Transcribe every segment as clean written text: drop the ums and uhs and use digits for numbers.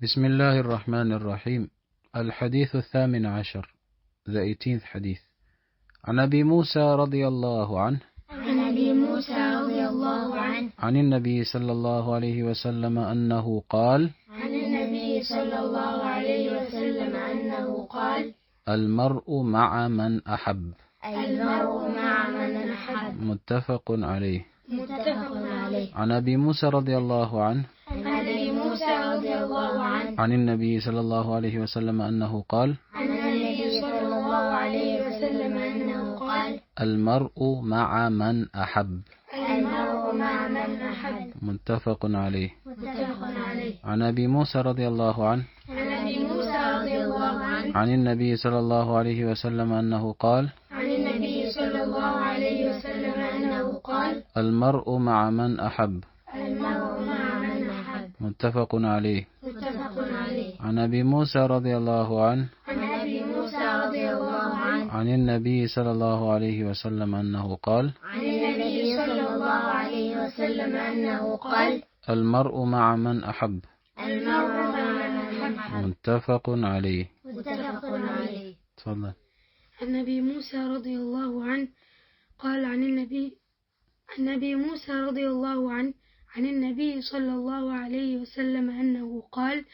بسم الله الرحمن الرحيم. الحديث 18 The 18th حديث. عن أبي موسى رضي الله عنه عن النبي صلى الله عليه وسلم أنه قال المرء مع من أحب متفق عليه. عن أبي موسى رضي الله عنه عن النبي صلى الله عليه وسلم أنه قال المرء مع من أحب متفق عليه. عن أبي موسى رضي الله عنه عن النبي صلى الله عليه وسلم أنه قال المرء مع من أحب متفق عليه. عن أبي موسى رضي الله عنه عن النبي صلى الله عليه وسلم أنه قال المرء مع من أحب متفق عليه. تفضل. عن أبي موسى رضي الله عنه قال عن النبي موسى رضي الله عنه عن النبي صلى الله عليه وسلم أنه قال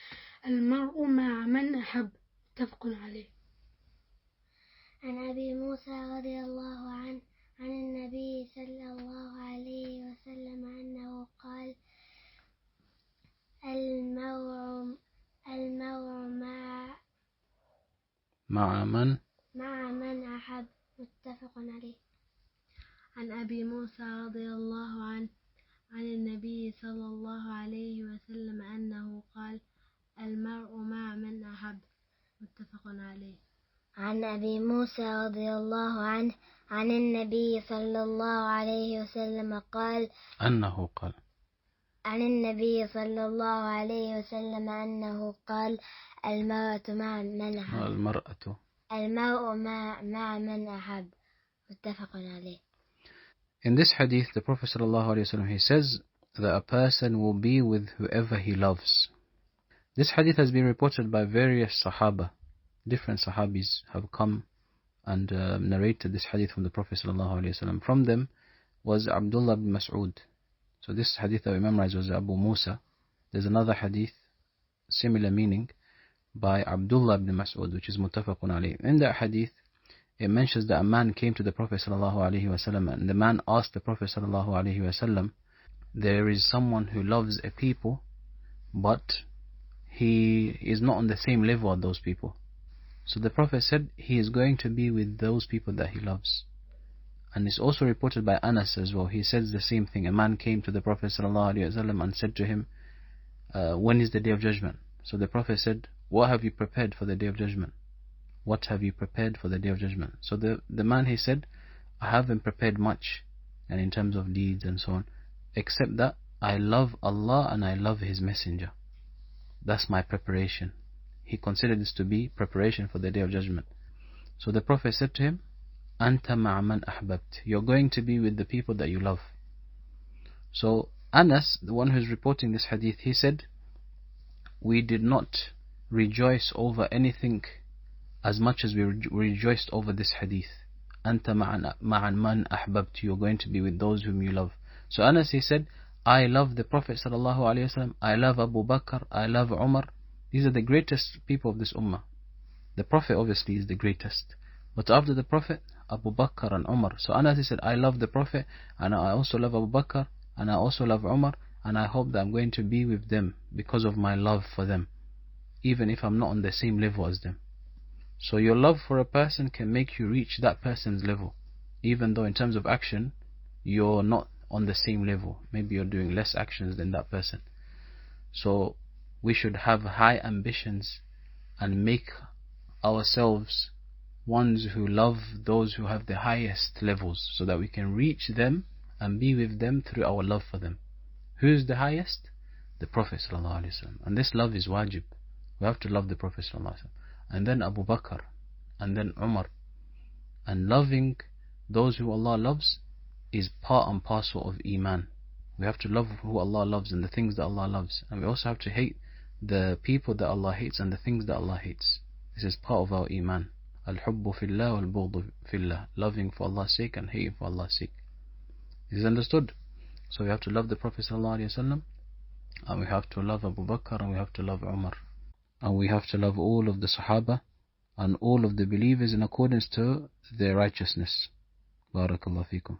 المرء مع من أحب متفق عليه. عن أبي موسى رضي الله عنه عن النبي صلى الله عليه وسلم أنه قال المرء مع من أحب متفق عليه. عن أبي موسى رضي الله عنه عن النبي صلى الله عليه وسلم أنه قال المرء مع من أحب متفق عليه. عن أبي موسى رضي الله عنه عن النبي صلى الله عليه وسلم قال أنه قال عن النبي صلى الله عليه وسلم أنه قال المرء مع من أحب متفق عليه. In this hadith, the Prophet ﷺ, he says that a person will be with whoever he loves. This hadith has been reported by various Sahaba. Different Sahabis have come and narrated this hadith from the Prophet ﷺ. From them was Abdullah ibn Mas'ud. So this hadith that we memorized was Abu Musa. There's another hadith, similar meaning, by Abdullah ibn Mas'ud, which is Mutafaqun alayh. In that hadith, it mentions that a man came to the Prophet ﷺ, and the man asked the Prophet ﷺ, there is someone who loves a people, but he is not on the same level as those people. So the Prophet said he is going to be with those people that he loves. And it's also reported by Anas as well. He says the same thing. A man came to the Prophet ﷺ and said to him, when is the day of judgment? So the Prophet said, what have you prepared for the day of judgment? What have you prepared for the day of judgment? So the man, he said, I haven't prepared much, and in terms of deeds and so on, except that I love Allah and I love His Messenger. That's my preparation. He considered this to be preparation for the day of judgment. So the Prophet said to him, Anta ma'a man ahbabt. You're going to be with the people that you love. So Anas, the one who's reporting this hadith, he said, we did not rejoice over anything as much as we rejoiced over this hadith. Anta ma'an man ahbabt. You're going to be with those whom you love. So Anas, he said, I love the Prophet ﷺ, I love Abu Bakr, I love Umar. These are the greatest people of this ummah. The Prophet obviously is the greatest, but after the Prophet, Abu Bakr and Umar. So Anas, he said, I love the Prophet, and I also love Abu Bakr, and I also love Umar, and I hope that I'm going to be with them because of my love for them, even if I'm not on the same level as them. So your love for a person can make you reach that person's level, even though in terms of action, you're not on the same level. Maybe you're doing less actions than that person. So we should have high ambitions and make ourselves ones who love those who have the highest levels, so that we can reach them and be with them through our love for them. Who's the highest? The Prophet ﷺ. And this love is wajib. We have to love the Prophet ﷺ. And then Abu Bakr, and then Umar. And loving those who Allah loves is part and parcel of Iman. We have to love who Allah loves and the things that Allah loves, and we also have to hate the people that Allah hates and the things that Allah hates. This is part of our iman. Al-hubbu fillah wal-bughdu fillah. Loving for Allah's sake and hating for Allah's sake. This is understood. So we have to love the Prophet ﷺ, and we have to love Abu Bakr, and we have to love Umar, and we have to love all of the Sahaba and all of the believers in accordance to their righteousness. Barakallahu feekum.